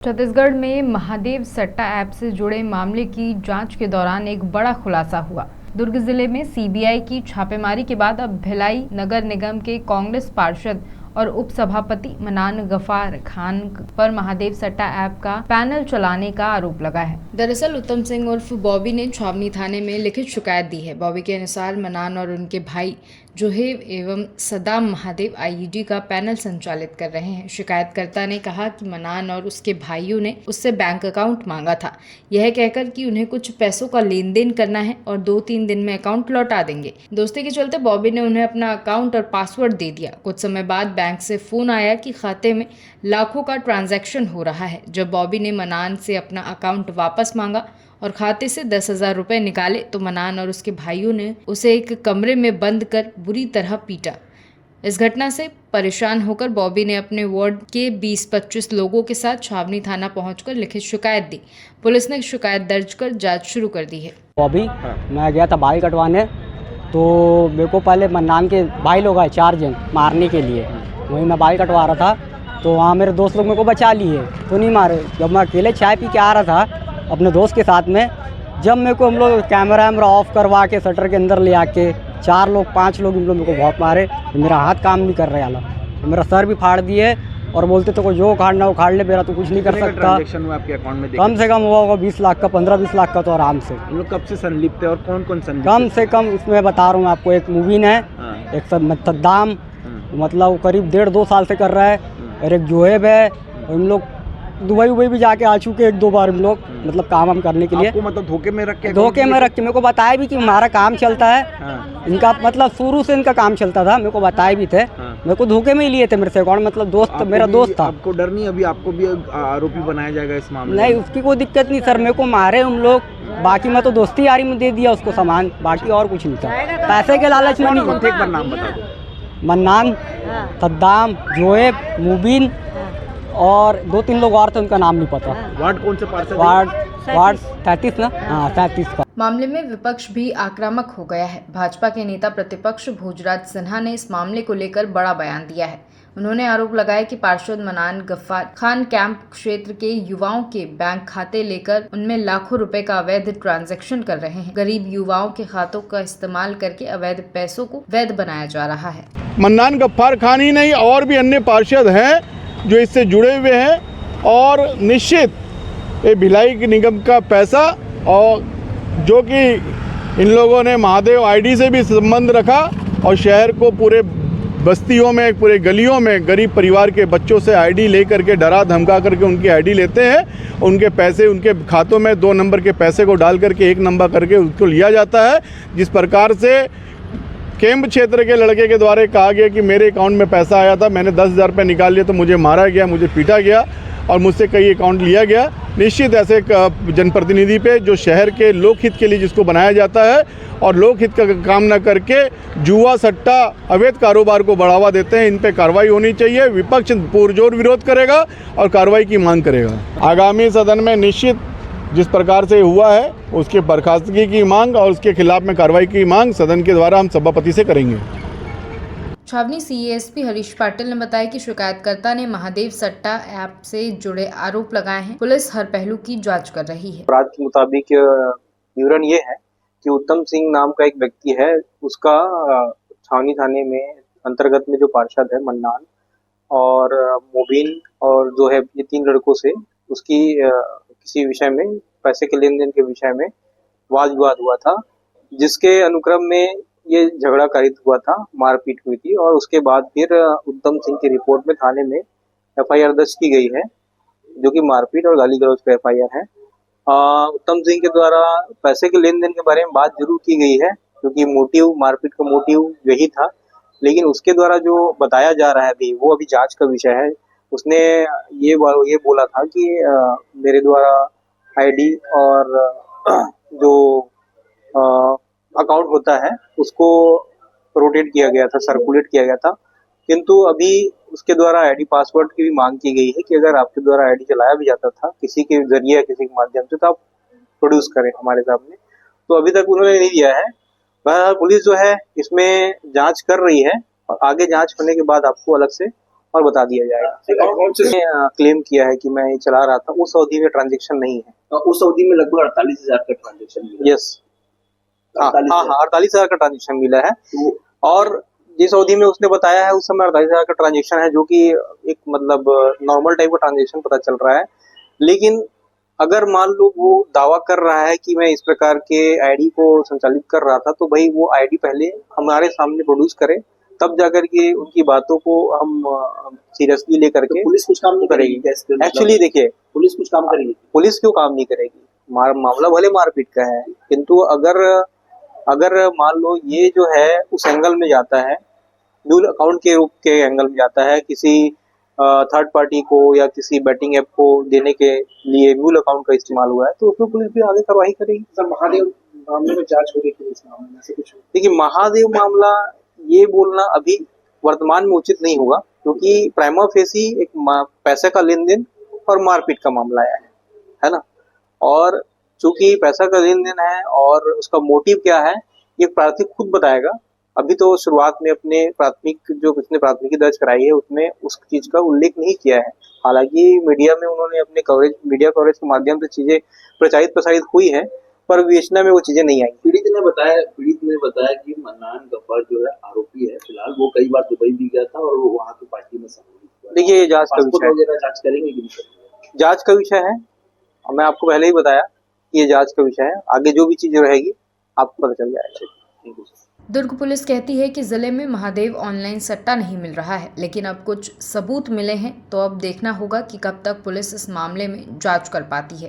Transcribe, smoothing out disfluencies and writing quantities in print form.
छत्तीसगढ़ में महादेव सट्टा ऐप से जुड़े मामले की जांच के दौरान एक बड़ा खुलासा हुआ। दुर्ग जिले में सीबीआई की छापेमारी के बाद अब भिलाई नगर निगम के कांग्रेस पार्षद और उपसभापति मन्नान गफ्फार खान पर महादेव सट्टा ऐप का पैनल चलाने का आरोप लगा है। दरअसल उत्तम सिंह उर्फ बॉबी ने छावनी थाने में लिखित शिकायत दी है। बॉबी के अनुसार मन्नान और उनके भाई जोहेब एवं सदाम महादेव आईईडी का पैनल संचालित कर रहे हैं। शिकायतकर्ता ने कहा कि मन्नान और उसके भाइयों ने उससे बैंक अकाउंट मांगा था, यह कहकर कि उन्हें कुछ पैसों का लेन देन करना है और 2-3 दिन में अकाउंट लौटा देंगे। दोस्ती के चलते बॉबी ने उन्हें अपना अकाउंट और पासवर्ड दे दिया। कुछ समय बाद बैंक से फोन आया कि खाते में लाखों का ट्रांजैक्शन हो रहा है। जब बॉबी ने मन्नान से अपना अकाउंट वापस मांगा और खाते से 10,000 रुपए निकाले तो मन्नान और उसके भाइयों ने उसे एक कमरे में बंद कर बुरी तरह पीटा। इस घटना से परेशान होकर बॉबी ने अपने वार्ड के 20-25 लोगों के साथ छावनी थाना पहुंचकर लिखित शिकायत दी। पुलिस ने शिकायत दर्ज कर जांच शुरू कर दी है। बॉबी मैं गया था बाल कटवाने, तो मेरे को पहले मन्नान के भाई लोग आए 4 जन मारने के लिए। वहीं मैं बाल कटवा रहा था तो वहाँ मेरे दोस्त लोग मेरे को बचा लिए, तो नहीं मारे। जब मैं अकेले चाय पी के आ रहा था अपने दोस्त के साथ में, जब मेरे को हम लोग कैमरा ऑफ करवा के शटर के अंदर ले आके 4 लोग 5 लोग इन लोग मेरे को बहुत मारे। मेरा हाथ काम नहीं कर रहा है, मेरा सर भी फाड़ दिए और बोलते तो को जो उखाड़ना उखाड़ ले, मेरा तो कुछ नहीं कर सकता। आपके अकाउंट में कम से कम हुआ होगा 20 लाख का, 15-20 लाख का तो आराम से। हम लोग कब से संलिप्त है और कौन कौन संलिप्त? कम से कम इसमें बता रहा हूँ आपको, एक मुबीन है, एक सद्दाम मतलब करीब 1.5-2 साल से कर रहा है, और एक जोहेब है। और हम लोग दुबई भी जाके आ चुके 1-2 बार हम लोग, मतलब काम हम करने के लिए। आपको मतलब धोखे में रख के मेरे को बताया भी कि हमारा काम चलता है। इनका मतलब शुरू से इनका काम चलता था, मेरे को बताए भी थे। मेरे को धोखे में ही लिए थे मेरे से अकाउंट, मतलब दोस्त मेरा दोस्त था। आपको डर नहीं अभी आपको भी आरोपी बनाया जाएगा इस मामले में? नहीं, उसकी कोई दिक्कत नहीं सर, मेरे को मारे हम लोग, बाकी मैं तो दोस्ती यारी में दे दिया उसको सामान, बाकी और कुछ नहीं था। पैसे के लालच में नहीं। एक बार नाम बता दो। मन्नान, सद्दाम, जोहेब, मुबीन और 2-3 लोग और थे, उनका नाम नहीं पता। वार्ड कौन से पार्षद? वार्ड 33 ना? हाँ 33 का। मामले में विपक्ष भी आक्रामक हो गया है। भाजपा के नेता प्रतिपक्ष भोजराज सिन्हा ने इस मामले को लेकर बड़ा बयान दिया है। उन्होंने आरोप लगाया कि पार्षद मन्नान गफ्फार खान कैंप क्षेत्र के युवाओं के बैंक खाते लेकर उनमें लाखों रुपए का अवैध ट्रांजैक्शन कर रहे हैं। गरीब युवाओं के खातों का इस्तेमाल करके अवैध पैसों को वैध बनाया जा रहा है। मन्नान गफ्फार खान ही नहीं और भी अन्य पार्षद हैं जो इससे जुड़े हुए हैं, और निश्चित ये भिलाई निगम का पैसा, और जो कि इन लोगों ने महादेव आईडी से भी संबंध रखा और शहर को पूरे बस्तियों में, पूरे गलियों में गरीब परिवार के बच्चों से आईडी ले करके डरा धमका करके उनकी आईडी लेते हैं। उनके पैसे उनके खातों में 2 नंबर के पैसे को डाल करके 1 नंबर करके उसको लिया जाता है। जिस प्रकार से कैंप क्षेत्र के लड़के के द्वारा कहा गया कि मेरे अकाउंट में पैसा आया था, मैंने 10,000 रुपये निकाल लिया तो मुझे मारा गया, मुझे पीटा गया और मुझसे कई अकाउंट लिया गया। निश्चित ऐसे जनप्रतिनिधि पे जो शहर के लोकहित के लिए जिसको बनाया जाता है और लोकहित का काम न करके जुआ सट्टा अवैध कारोबार को बढ़ावा देते हैं, इन पे कार्रवाई होनी चाहिए। विपक्ष पुरजोर विरोध करेगा और कार्रवाई की मांग करेगा। आगामी सदन में निश्चित जिस प्रकार से हुआ है उसके बर्खास्तगी की मांग और उसके खिलाफ में कार्रवाई की मांग सदन के द्वारा हम सभापति से करेंगे। छावनी सीएसपी हरीश पाटिल ने बताया कि शिकायतकर्ता ने महादेव सट्टा ऐप से जुड़े आरोप लगाए हैं। पुलिस हर पहलू की जांच कर रही है। अपराध के मुताबिक विवरण ये है कि उत्तम सिंह नाम का एक व्यक्ति है, उसका छावनी थाने में अंतर्गत में जो पार्षद है मन्नान और मुबीन और जो है, ये 3 लड़कों से उसकी किसी विषय में, पैसे के लेन देन के विषय में वाद विवाद हुआ था, जिसके अनुक्रम में ये झगड़ा कारित हुआ था, मारपीट हुई थी और उसके बाद फिर उत्तम सिंह की रिपोर्ट में थाने में एफआईआर दर्ज की गई है, जो कि मारपीट और गाली गलौज का एफआईआर है। उत्तम सिंह के द्वारा पैसे के लेन देन के बारे में बात जरूर की गई है, क्योंकि मोटिव, मारपीट का मोटिव यही था, लेकिन उसके द्वारा जो बताया जा रहा है अभी वो अभी जांच का विषय है। उसने ये बोला था कि मेरे द्वारा आईडी और जो अकाउंट होता है उसको रोटेट किया गया था, सर्कुलेट किया गया था, किंतु अभी उसके द्वारा आईडी पासवर्ड की भी मांग की गई है कि अगर आपके द्वारा आईडी चलाया भी जाता था किसी के जरिए या किसी के माध्यम से, तो आप प्रोड्यूस करें हमारे सामने। तो अभी तक उन्होंने नहीं दिया है। बहरहाल पुलिस जो है इसमें जांच कर रही है और आगे जांच होने के बाद आपको अलग से और बता दिया जाएगा। कौन से क्लेम किया है कि मैं ये चला रहा था, उस अवधि में ट्रांजेक्शन नहीं है। उस अवधि में लगभग 48,000 का ट्रांजेक्शन मिला। यस, हाँ, 48,000 का ट्रांजेक्शन मिला है। और जिस अवधि में उसने बताया है उस समय 48,000 का ट्रांजेक्शन है, जो कि एक मतलब नॉर्मल टाइप का ट्रांजेक्शन पता चल रहा है। लेकिन अगर मान लो वो दावा कर रहा है कि मैं इस प्रकार के आईडी को संचालित कर रहा था, तो भाई वो आईडी पहले हमारे सामने प्रोड्यूस करे, तब जाकर के उनकी बातों को हम सीरियसली लेकर के पुलिस कुछ काम नहीं करेगी। एक्चुअली देखिए, पुलिस कुछ काम करेगी? पुलिस क्यों काम नहीं करेगी? मामला भले मारपीट का है, किंतु अगर मान लो ये जो है उस एंगल में जाता है, न्यूल अकाउंट के रूप के एंगल में जाता है, किसी थर्ड पार्टी को या किसी बैटिंग ऐप को देने के लिए म्यूल अकाउंट का इस्तेमाल हुआ है, तो उसमें पुलिस भी आगे कार्रवाई करेगी। सर, महादेव मामले में जांच हो रही थी, इस मामले में से कुछ? देखिए, महादेव मामला ये बोलना अभी वर्तमान में उचित नहीं होगा, क्योंकि प्राइमा फेसी एक पैसे का लेन देन और मारपीट का मामला आया है ना। और चूंकि पैसा का लेन देन है और उसका मोटिव क्या है ये प्रार्थी खुद बताएगा। अभी तो शुरुआत में अपने प्राथमिकी दर्ज कराई है उसमें उस चीज का उल्लेख नहीं किया है। हालांकि मीडिया में उन्होंने अपने मीडिया कवरेज के माध्यम से चीजें प्रसारित हुई है, पर विवेचना में वो चीजें नहीं आई। पीड़ित ने बताया कि मन्नान गफ्फार जो है आरोपी है फिलहाल, वो कई बार दुबई भी गया था और वो वहाँ की पार्टी में सम्मिलित हुआ। देखिए, ये जांच का विषय है। जांच करेंगे कि नहीं? जांच का विषय है, मैं आपको पहले ही बताया कि ये जांच का विषय है। आगे जो भी चीजें रहेगी आपको पता चल जाएगा। Thank you. दुर्ग पुलिस कहती है कि जिले में महादेव ऑनलाइन सट्टा नहीं मिल रहा है, लेकिन अब कुछ सबूत मिले हैं, तो अब देखना होगा कि कब तक पुलिस इस मामले में जांच कर पाती है।